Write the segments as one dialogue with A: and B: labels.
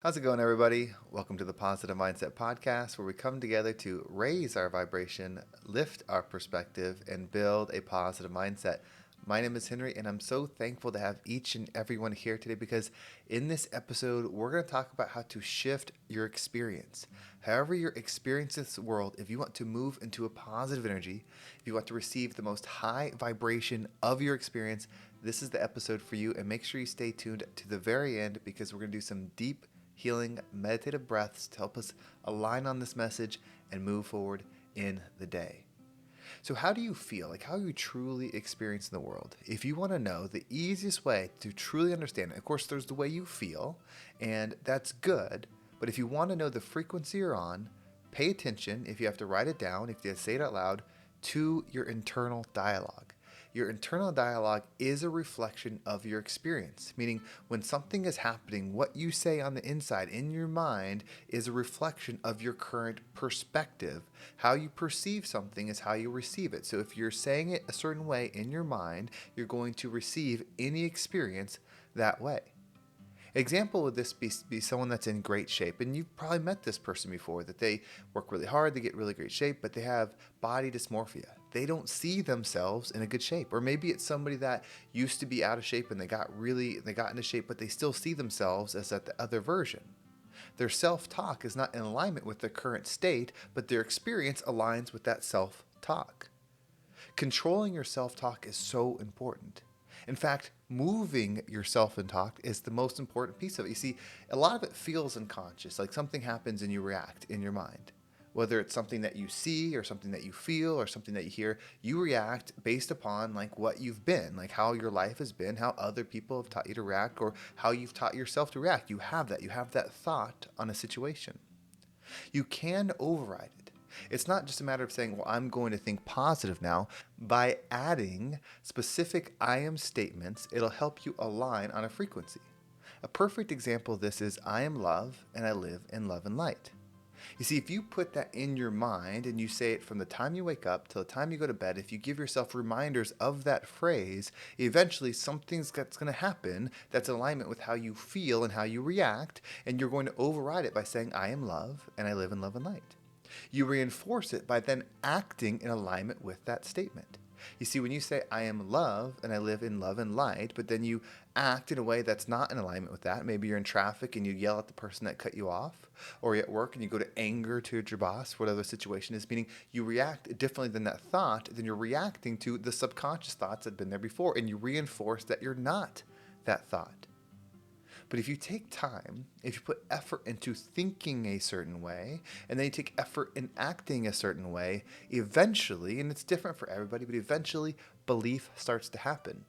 A: How's it going, everybody? Welcome to the Positive Mindset Podcast, where we come together to raise our vibration, lift our perspective, and build a positive mindset. My name is Henry, and I'm so thankful to have each and everyone here today because in this episode, we're going to talk about how to shift your experience. However, you're experiencing this world, if you want to move into a positive energy, if you want to receive the most high vibration of your experience, this is the episode for you. And make sure you stay tuned to the very end because we're going to do some deep healing meditative breaths to help us align on this message and move forward in the day. So how do you feel? How are you truly experiencing the world? If you want to know the easiest way to truly understand it, of course, there's the way you feel, and that's good. But if you want to know the frequency you're on, pay attention, if you have to write it down, if you have to say it out loud, to your internal dialogue. Your internal dialogue is a reflection of your experience, meaning when something is happening, what you say on the inside in your mind is a reflection of your current perspective. How you perceive something is how you receive it. So if you're saying it a certain way in your mind, you're going to receive any experience that way. Example would this be someone that's in great shape, and you've probably met this person before, that they work really hard, they get really great shape, but they have body dysmorphia. They don't see themselves in a good shape. Or maybe it's somebody that used to be out of shape and they got into shape, but they still see themselves as at the other version. Their self-talk is not in alignment with their current state, but their experience aligns with that self-talk. Controlling your self-talk is so important. In fact, moving your self-talk is the most important piece of it. You see, a lot of it feels unconscious, like something happens and you react in your mind. Whether it's something that you see or something that you feel or something that you hear, you react based upon what you've been, how your life has been, how other people have taught you to react, or how you've taught yourself to react. You have that thought on a situation. You can override it. It's not just a matter of saying, well, I'm going to think positive now. By adding specific I am statements, it'll help you align on a frequency. A perfect example of this is, I am love and I live in love and light. You see, if you put that in your mind and you say it from the time you wake up till the time you go to bed, if you give yourself reminders of that phrase, eventually something's going to happen that's in alignment with how you feel and how you react, and you're going to override it by saying, I am love and I live in love and light. You reinforce it by then acting in alignment with that statement. You see, when you say, I am love and I live in love and light, but then you act in a way that's not in alignment with that. Maybe you're in traffic and you yell at the person that cut you off, or you're at work and you go to anger to your boss, whatever the situation is, meaning you react differently than that thought, then you're reacting to the subconscious thoughts that have been there before, and you reinforce that you're not that thought. But if you take time, if you put effort into thinking a certain way, and then you take effort in acting a certain way, eventually, and it's different for everybody, but eventually belief starts to happen.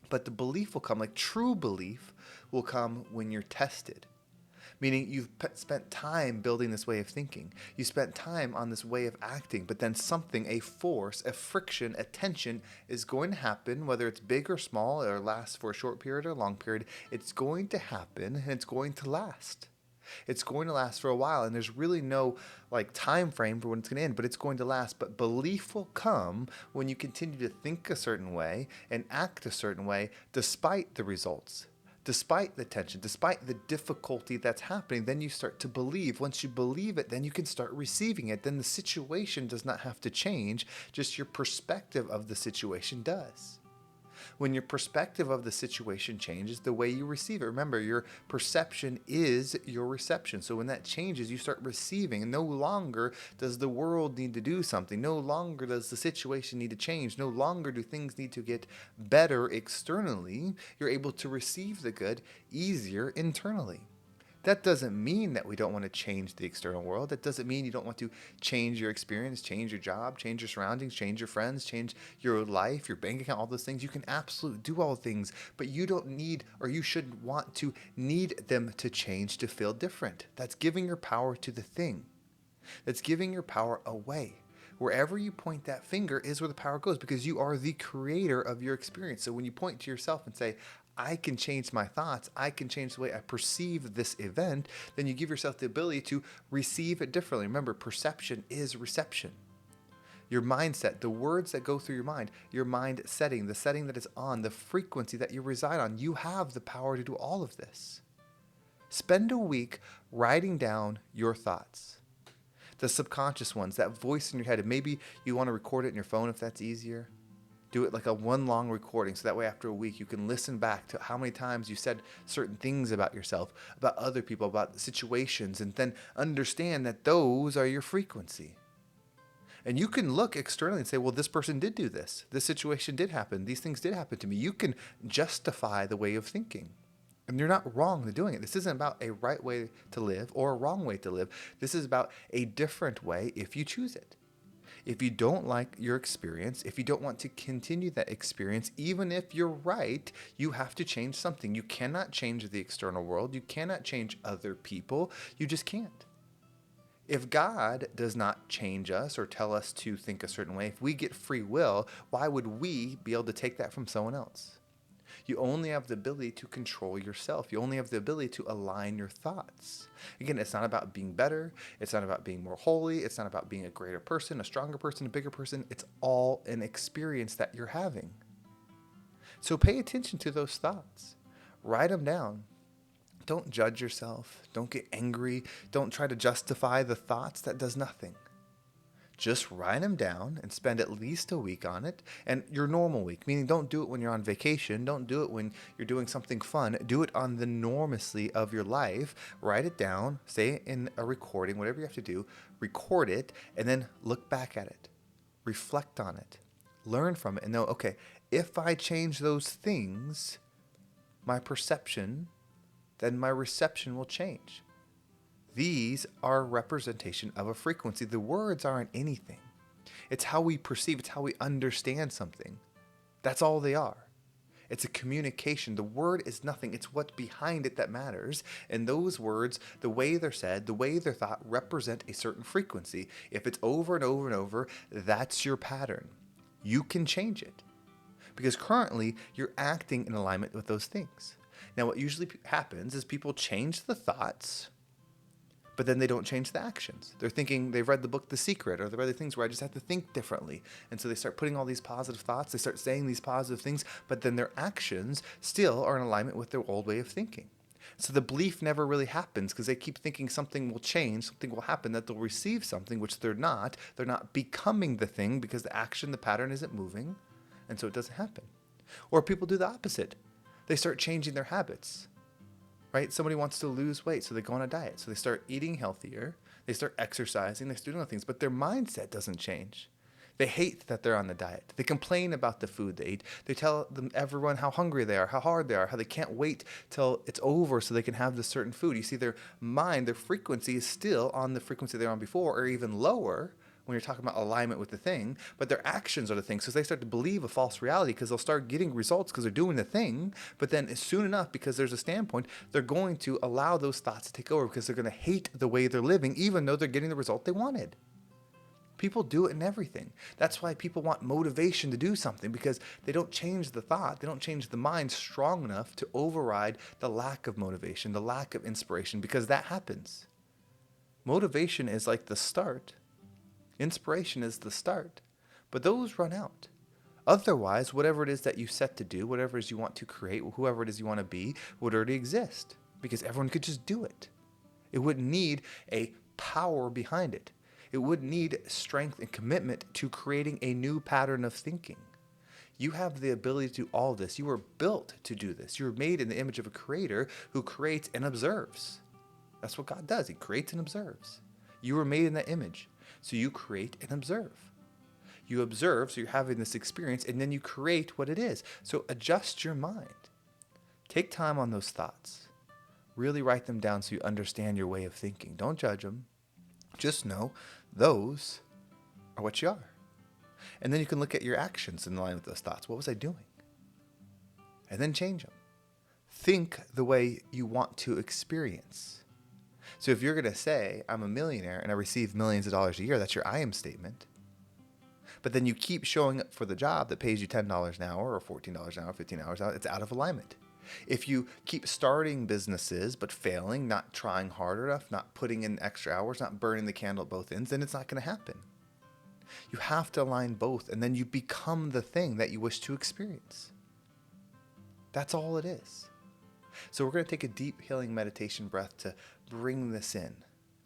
A: But the belief will come, true belief will come when you're tested. Meaning you've spent time building this way of thinking. You spent time on this way of acting, but then something, a force, a friction, a tension is going to happen, whether it's big or small or lasts for a short period or a long period. It's going to happen and it's going to last. It's going to last for a while, and there's really no time frame for when it's going to end, but it's going to last. But belief will come when you continue to think a certain way and act a certain way despite the results. Despite the tension, despite the difficulty that's happening, then you start to believe. Once you believe it, then you can start receiving it. Then the situation does not have to change, just your perspective of the situation does. When your perspective of the situation changes, the way you receive it. Remember, your perception is your reception. So when that changes, you start receiving, and no longer does the world need to do something. No longer does the situation need to change. No longer do things need to get better externally. You're able to receive the good easier internally. That doesn't mean that we don't want to change the external world. That doesn't mean you don't want to change your experience, change your job, change your surroundings, change your friends, change your life, your bank account, all those things. You can absolutely do all things, but you don't need, or you shouldn't want to need them to change to feel different. That's giving your power to the thing. That's giving your power away. Wherever you point that finger is where the power goes, because you are the creator of your experience. So when you point to yourself and say, I can change my thoughts, I can change the way I perceive this event, then you give yourself the ability to receive it differently. Remember, perception is reception. Your mindset, the words that go through your mind setting, the setting that is on, the frequency that you reside on, you have the power to do all of this. Spend a week writing down your thoughts, the subconscious ones, that voice in your head. And maybe you want to record it in your phone if that's easier. Do it like a one long recording, so that way after a week you can listen back to how many times you said certain things about yourself, about other people, about situations, and then understand that those are your frequency. And you can look externally and say, well, this person did do this. This situation did happen. These things did happen to me. You can justify the way of thinking. And you're not wrong in doing it. This isn't about a right way to live or a wrong way to live. This is about a different way if you choose it. If you don't like your experience, if you don't want to continue that experience, even if you're right, you have to change something. You cannot change the external world. You cannot change other people. You just can't. If God does not change us or tell us to think a certain way, if we get free will, why would we be able to take that from someone else? You only have the ability to control yourself. You only have the ability to align your thoughts. Again, it's not about being better. It's not about being more holy. It's not about being a greater person, a stronger person, a bigger person. It's all an experience that you're having. So pay attention to those thoughts. Write them down. Don't judge yourself. Don't get angry. Don't try to justify the thoughts. That does nothing. Just write them down and spend at least a week on it. And your normal week, meaning don't do it when you're on vacation. Don't do it when you're doing something fun. Do it on the normalcy of your life. Write it down, say it in a recording, whatever you have to do, record it, and then look back at it. Reflect on it. Learn from it and know, okay, if I change those things, my perception, then my reception will change. These are a representation of a frequency. The words aren't anything. It's how we perceive, it's how we understand something. That's all they are. It's a communication. The word is nothing. It's what's behind it that matters. And those words, the way they're said, the way they're thought, represent a certain frequency. If it's over and over and over, that's your pattern. You can change it. Because currently, you're acting in alignment with those things. Now, what usually happens is people change the thoughts, but then they don't change the actions. They're thinking they've read the book The Secret, or they've read the things where I just have to think differently. And so they start putting all these positive thoughts, they start saying these positive things, but then their actions still are in alignment with their old way of thinking. So the belief never really happens because they keep thinking something will change, something will happen, that they'll receive something, which they're not. They're not becoming the thing because the action, the pattern isn't moving, and so it doesn't happen. Or people do the opposite. They start changing their habits. Right? Somebody wants to lose weight, so they go on a diet. So they start eating healthier, they start exercising, they start doing things, but their mindset doesn't change. They hate that they're on the diet. They complain about the food they eat. They tell everyone how hungry they are, how hard they are, how they can't wait till it's over so they can have this certain food. You see, their mind, their frequency is still on the frequency they were on before, or even lower, when you're talking about alignment with the thing, but their actions are the thing. So they start to believe a false reality because they'll start getting results because they're doing the thing. But then soon enough, because there's a standpoint, they're going to allow those thoughts to take over because they're going to hate the way they're living, even though they're getting the result they wanted. People do it in everything. That's why people want motivation to do something, because they don't change the thought. They don't change the mind strong enough to override the lack of motivation, the lack of inspiration, because that happens. Motivation is like the start. Inspiration is the start, but those run out. Otherwise, whatever it is that you set to do, whatever it is you want to create, whoever it is you want to be, would already exist because everyone could just do it. It wouldn't need a power behind it. It wouldn't need strength and commitment to creating a new pattern of thinking. You have the ability to do all this. You were built to do this. You were made in the image of a creator who creates and observes. That's what God does. He creates and observes. You were made in that image. So you create and observe. You observe, so you're having this experience, and then you create what it is. So adjust your mind. Take time on those thoughts. Really write them down so you understand your way of thinking. Don't judge them. Just know those are what you are. And then you can look at your actions in line with those thoughts. What was I doing? And then change them. Think the way you want to experience. So if you're going to say, I'm a millionaire and I receive millions of dollars a year, that's your I am statement. But then you keep showing up for the job that pays you $10 an hour or $14 an hour, $15 an hour, it's out of alignment. If you keep starting businesses but failing, not trying hard enough, not putting in extra hours, not burning the candle at both ends, then it's not going to happen. You have to align both, and then you become the thing that you wish to experience. That's all it is. So we're going to take a deep healing meditation breath to bring this in.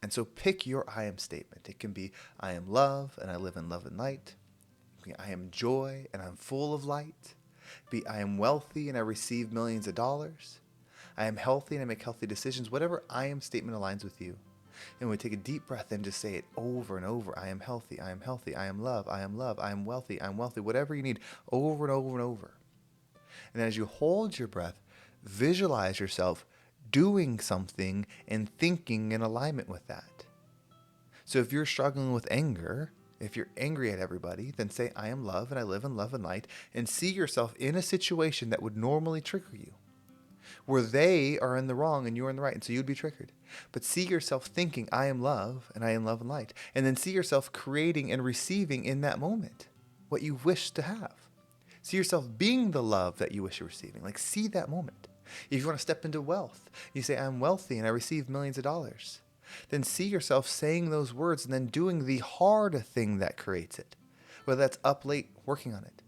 A: And so pick your I am statement. It can be, I am love and I live in love and light. It can be, I am joy and I'm full of light. It can be, I am wealthy and I receive millions of dollars. I am healthy and I make healthy decisions. Whatever I am statement aligns with you. And we take a deep breath and just say it over and over. I am healthy. I am healthy. I am love. I am love. I am wealthy. I am wealthy. Whatever you need, over and over and over. And as you hold your breath, visualize yourself doing something and thinking in alignment with that. So if you're struggling with anger, if you're angry at everybody, then say, I am love and I live in love and light, and see yourself in a situation that would normally trigger you, where they are in the wrong and you're in the right, and so you'd be triggered. But see yourself thinking, I am love and I am love and light, and then see yourself creating and receiving in that moment what you wish to have. See yourself being the love that you wish you're receiving. Like, see that moment. If you want to step into wealth, you say, I'm wealthy and I receive millions of dollars. Then see yourself saying those words and then doing the hard thing that creates it. Whether that's up late working on it,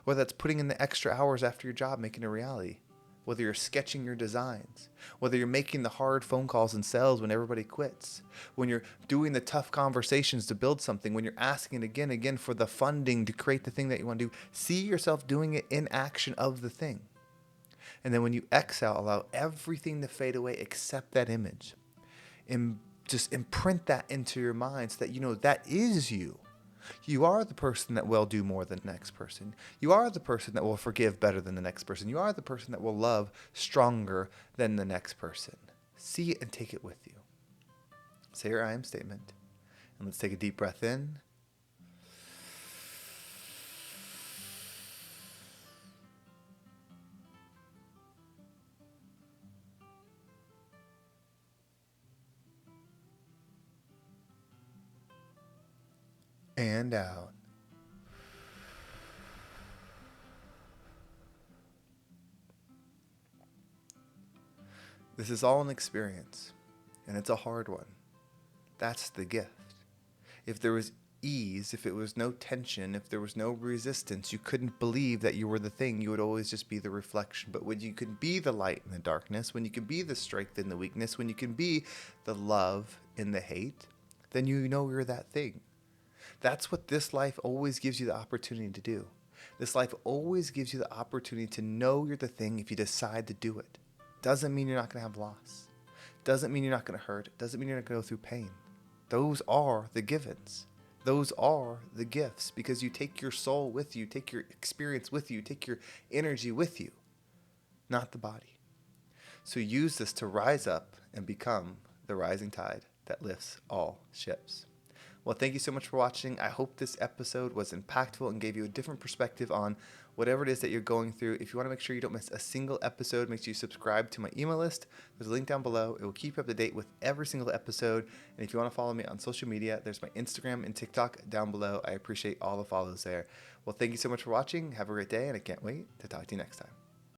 A: whether that's putting in the extra hours after your job making it a reality, whether you're sketching your designs, whether you're making the hard phone calls and sales when everybody quits, when you're doing the tough conversations to build something, when you're asking again and again for the funding to create the thing that you want to do. See yourself doing it in action of the thing. And then when you exhale, allow everything to fade away except that image. And just imprint that into your mind so that you know that is you. You are the person that will do more than the next person. You are the person that will forgive better than the next person. You are the person that will love stronger than the next person. See it and take it with you. Say your I am statement. And let's take a deep breath in. And out. This is all an experience, and it's a hard one. That's the gift. If there was ease, if it was no tension, if there was no resistance, you couldn't believe that you were the thing. You would always just be the reflection. But when you can be the light in the darkness, when you can be the strength in the weakness, when you can be the love in the hate, then you know you're that thing. That's what this life always gives you the opportunity to do. This life always gives you the opportunity to know you're the thing if you decide to do it. Doesn't mean you're not going to have loss. Doesn't mean you're not going to hurt. Doesn't mean you're not going to go through pain. Those are the givens. Those are the gifts, because you take your soul with you, take your experience with you, take your energy with you, not the body. So use this to rise up and become the rising tide that lifts all ships. Well, thank you so much for watching. I hope this episode was impactful and gave you a different perspective on whatever it is that you're going through. If you want to make sure you don't miss a single episode, make sure you subscribe to my email list. There's a link down below. It will keep you up to date with every single episode. And if you want to follow me on social media, there's my Instagram and TikTok down below. I appreciate all the follows there. Well, thank you so much for watching. Have a great day, and I can't wait to talk to you next time.